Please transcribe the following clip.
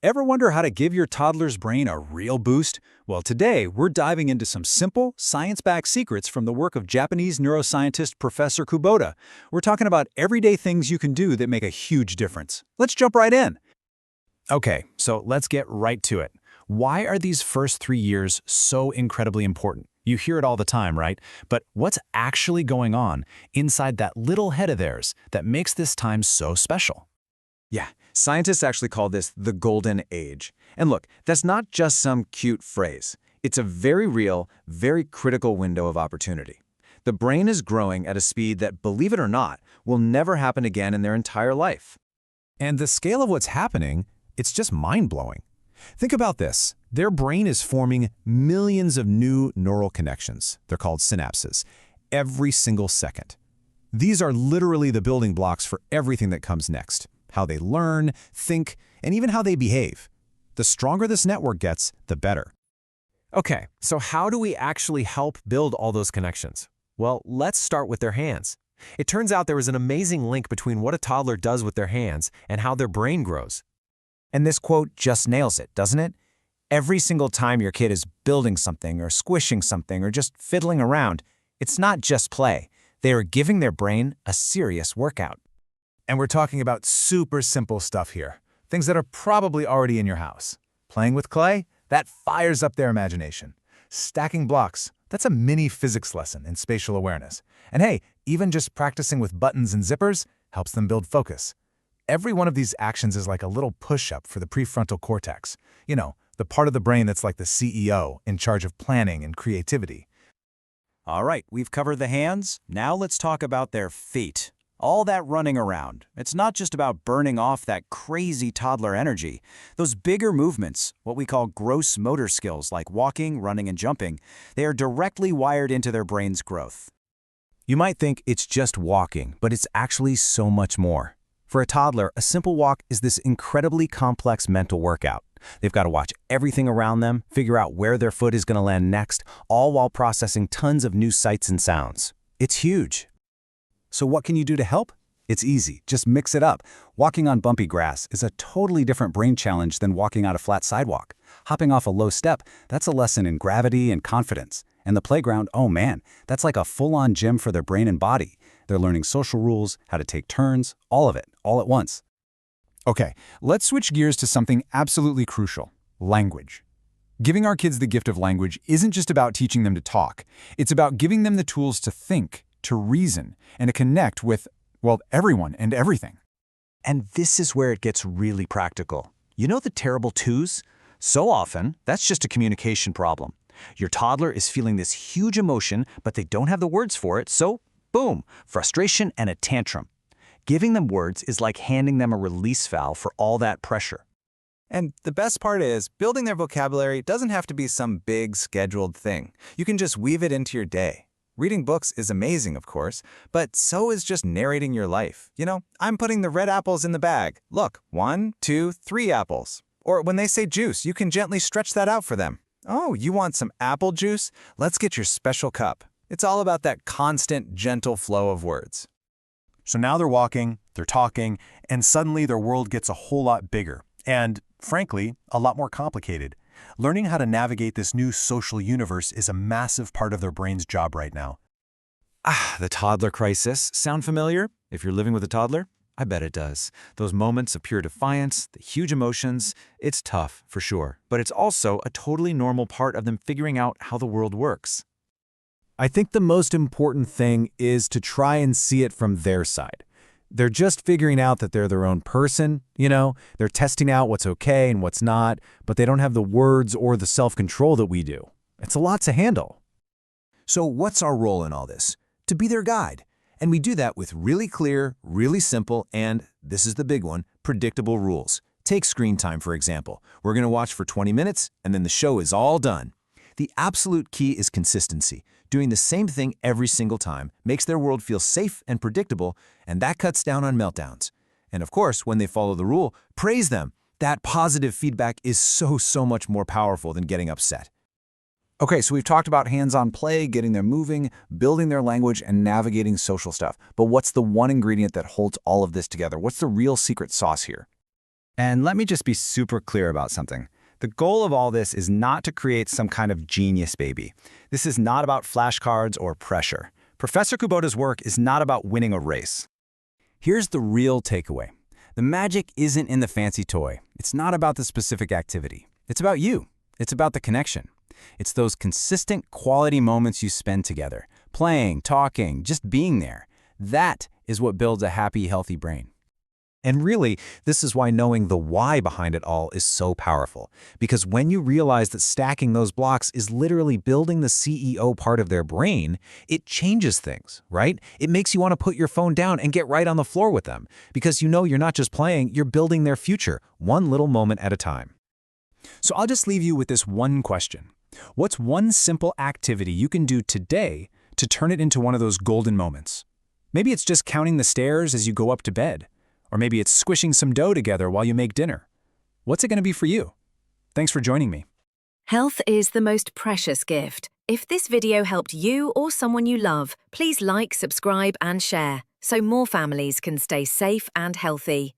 Ever wonder how to give your toddler's brain a real boost? Well, today we're diving into some simple, science-backed secrets from the work of Japanese neuroscientist Professor Kubota. We're talking about everyday things you can do that make a huge difference. Let's jump right in. Okay, so let's get right to it. Why are these first 3 years so incredibly important? You hear it all the time, right? But what's actually going on inside that little head of theirs that makes this time so special? Yeah, scientists actually call this the golden age. And look, that's not just some cute phrase. It's a very real, very critical window of opportunity. The brain is growing at a speed that, believe it or not, will never happen again in their entire life. And the scale of what's happening, it's just mind-blowing. Think about this. Their brain is forming millions of new neural connections. They're called synapses, every single second. These are literally the building blocks for everything that comes next. How they learn, think, and even how they behave. The stronger this network gets, the better. Okay, so how do we actually help build all those connections? Well, let's start with their hands. It turns out there is an amazing link between what a toddler does with their hands and how their brain grows. And this quote just nails it, doesn't it? Every single time your kid is building something or squishing something or just fiddling around, it's not just play. They are giving their brain a serious workout. And we're talking about super simple stuff here. Things that are probably already in your house. Playing with clay? That fires up their imagination. Stacking blocks? That's a mini physics lesson in spatial awareness. And hey, even just practicing with buttons and zippers helps them build focus. Every one of these actions is like a little push-up for the prefrontal cortex. You know, the part of the brain that's like the CEO in charge of planning and creativity. All right, we've covered the hands. Now let's talk about their feet. All that running around, it's not just about burning off that crazy toddler energy. Those bigger movements, what we call gross motor skills like walking, running, and jumping, they are directly wired into their brain's growth. You might think it's just walking, but it's actually so much more. For a toddler, a simple walk is this incredibly complex mental workout. They've got to watch everything around them, figure out where their foot is going to land next, all while processing tons of new sights and sounds. It's huge. So what can you do to help? It's easy, just mix it up. Walking on bumpy grass is a totally different brain challenge than walking on a flat sidewalk. Hopping off a low step, that's a lesson in gravity and confidence. And the playground, oh man, that's like a full-on gym for their brain and body. They're learning social rules, how to take turns, all of it, all at once. Okay, let's switch gears to something absolutely crucial: language. Giving our kids the gift of language isn't just about teaching them to talk. It's about giving them the tools to think, to reason, and to connect with, well, everyone and everything. And this is where it gets really practical. You know the terrible twos? So often, that's just a communication problem. Your toddler is feeling this huge emotion, but they don't have the words for it, so boom, frustration and a tantrum. Giving them words is like handing them a release valve for all that pressure. And the best part is, building their vocabulary doesn't have to be some big, scheduled thing. You can just weave it into your day. Reading books is amazing, of course, but so is just narrating your life. You know, I'm putting the red apples in the bag. Look, 1, 2, 3 apples. Or when they say juice, you can gently stretch that out for them. Oh, you want some apple juice? Let's get your special cup. It's all about that constant, gentle flow of words. So now they're walking, they're talking, and suddenly their world gets a whole lot bigger. And, frankly, a lot more complicated. Learning how to navigate this new social universe is a massive part of their brain's job right now. The toddler crisis. Sound familiar? If you're living with a toddler, I bet it does. Those moments of pure defiance, the huge emotions, it's tough, for sure. But it's also a totally normal part of them figuring out how the world works. I think the most important thing is to try and see it from their side. They're just figuring out that they're their own person, you know? They're testing out what's okay and what's not, but they don't have the words or the self-control that we do. It's a lot to handle. So what's our role in all this? To be their guide. And we do that with really clear, really simple, and, this is the big one, predictable rules. Take screen time, for example. We're going to watch for 20 minutes, and then the show is all done. The absolute key is consistency. Doing the same thing every single time makes their world feel safe and predictable, and that cuts down on meltdowns. And of course, when they follow the rule, praise them. That positive feedback is so much more powerful than getting upset. Okay, so we've talked about hands-on play, getting them moving, building their language, and navigating social stuff. But what's the one ingredient that holds all of this together? What's the real secret sauce here? And let me just be super clear about something. The goal of all this is not to create some kind of genius baby. This is not about flashcards or pressure. Professor Kubota's work is not about winning a race. Here's the real takeaway. The magic isn't in the fancy toy. It's not about the specific activity. It's about you. It's about the connection. It's those consistent quality moments you spend together, playing, talking, just being there. That is what builds a happy, healthy brain. And really, this is why knowing the why behind it all is so powerful. Because when you realize that stacking those blocks is literally building the CEO part of their brain, it changes things, right? It makes you want to put your phone down and get right on the floor with them. Because you know you're not just playing, you're building their future, one little moment at a time. So I'll just leave you with this one question. What's one simple activity you can do today to turn it into one of those golden moments? Maybe it's just counting the stairs as you go up to bed. Or maybe it's squishing some dough together while you make dinner. What's it going to be for you? Thanks for joining me. Health is the most precious gift. If this video helped you or someone you love, please like, subscribe, and share so more families can stay safe and healthy.